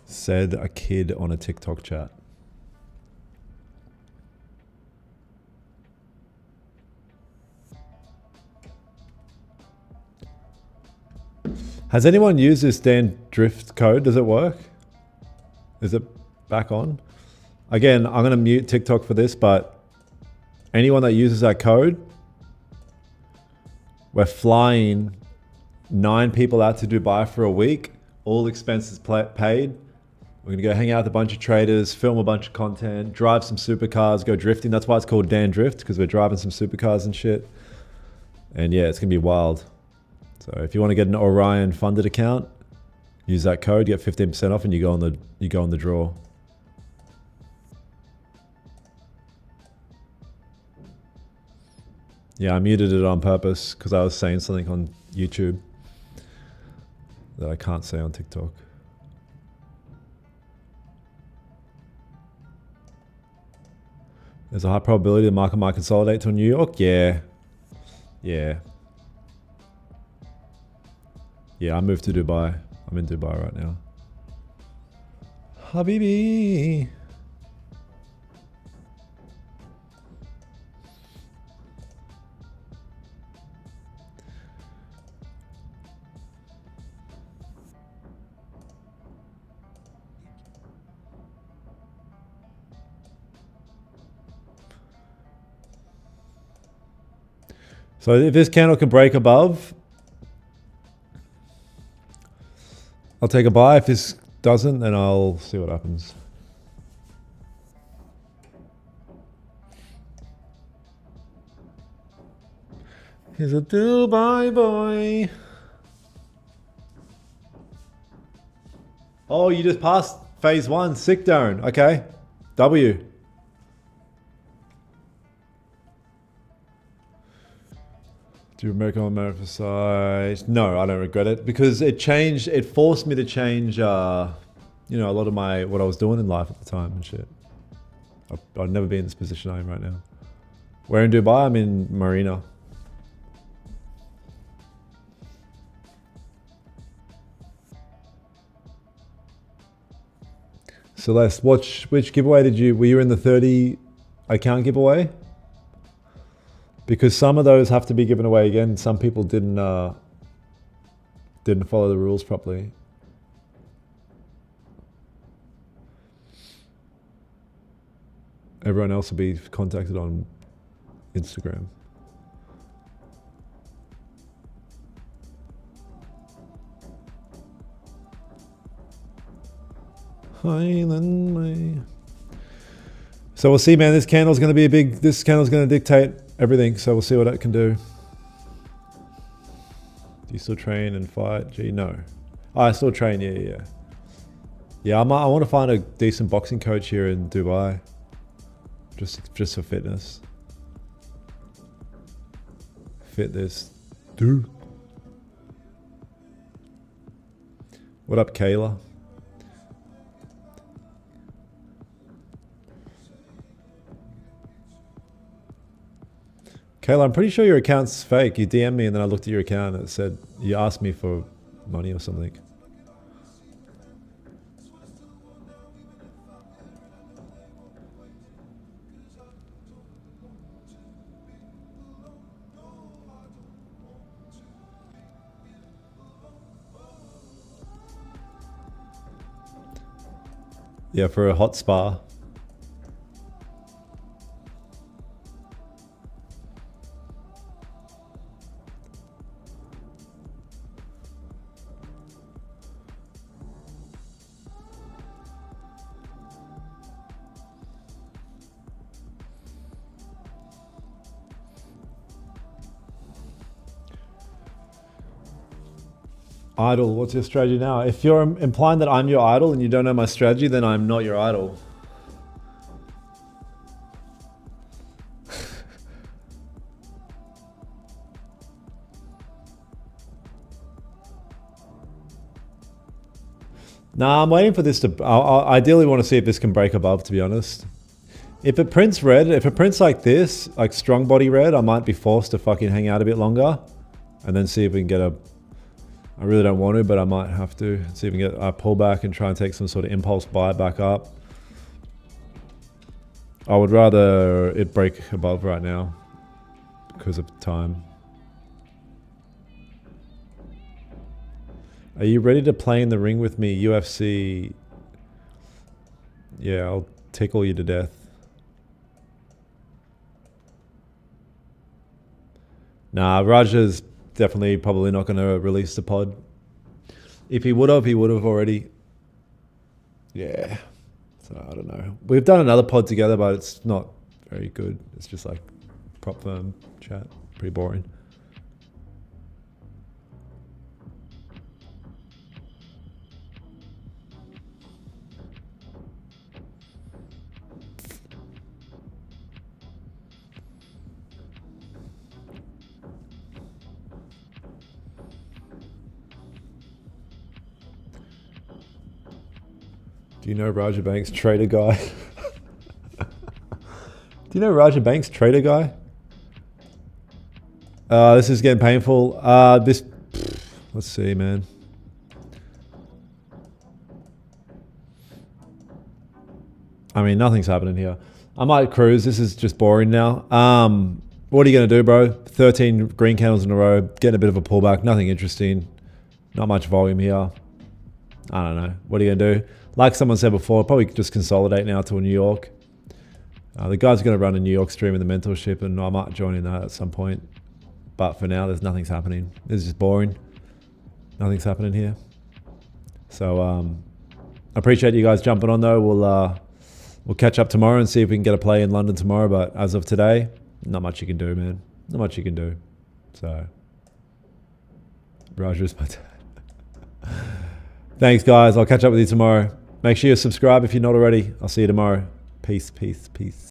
Said a kid on a TikTok chat. Has anyone used this Dan Drift code? Does it work? Is it back on? Again, I'm going to mute TikTok for this, but anyone that uses that code, we're flying 9 people out to Dubai for a week, all expenses paid. We're going to go hang out with a bunch of traders, film a bunch of content, drive some supercars, go drifting. That's why it's called Dan Drift, because we're driving some supercars and shit. And yeah, it's going to be wild. So if you want to get an Orion funded account, use that code, get 15% off, and you go on the draw. Yeah, I muted it on purpose because I was saying something on YouTube that I can't say on TikTok. There's a high probability the market might consolidate to New York. Yeah. Yeah, I moved to Dubai. I'm in Dubai right now. Habibi. So if this candle can break above, I'll take a buy. If this doesn't, then I'll see what happens. He's a Dubai boy. Oh, you just passed phase 1. Sick, Darren. Okay. W. Do American America side? No, I don't regret it because it changed. It forced me to change, you know, a lot of what I was doing in life at the time and shit. I'd never be in this position I am right now. Where in Dubai? I'm in Marina. Celeste, which giveaway were you in the 30 account giveaway? Because some of those have to be given away again. Some people didn't follow the rules properly. Everyone else will be contacted on Instagram. Highland Way. So we'll see, man. This candle's going to be this candle's going to dictate everything. So we'll see what it can do. Do you still train and fight? Gee, no. Oh, I still train. Yeah. Yeah, I want to find a decent boxing coach here in Dubai. Just for fitness. Fit this. Dude. What up, Kayla? Kayla, I'm pretty sure your account's fake. You DM'd me and then I looked at your account and it said you asked me for money or something. Yeah, for a hot spa. Idol, what's your strategy now? If you're implying that I'm your idol and you don't know my strategy, then I'm not your idol. Nah, I'm waiting for this to... I ideally want to see if this can break above, to be honest. If it prints red, if it prints like this, like strong body red, I might be forced to fucking hang out a bit longer. And then see if we can get a... I really don't want to, but I might have to. See if we can get a pullback and try and take some sort of impulse buy back up. I would rather it break above right now because of time. Are you ready to play in the ring with me, UFC? Yeah, I'll tickle you to death. Nah, Raja's definitely probably not going to release the pod. If he would have already. Yeah. So I don't know. We've done another pod together, but it's not very good. It's just like prop firm chat. Pretty boring. Do you know Raja Banks, trader guy? Do you know Raja Banks, trader guy? This is getting painful. Let's see, man. I mean, nothing's happening here. I might cruise. This is just boring now. What are you going to do, bro? 13 green candles in a row. Getting a bit of a pullback. Nothing interesting. Not much volume here. I don't know. What are you going to do? Like someone said before, probably just consolidate now to a New York. The guy's going to run a New York stream in the mentorship, and I might join in that at some point. But for now, there's nothing's happening. This is just boring. Nothing's happening here. So I appreciate you guys jumping on though. We'll catch up tomorrow and see if we can get a play in London tomorrow. But as of today, not much you can do, man. Not much you can do. So Raja's my dad. Thanks, guys. I'll catch up with you tomorrow. Make sure you subscribe if you're not already. I'll see you tomorrow. Peace, peace, peace.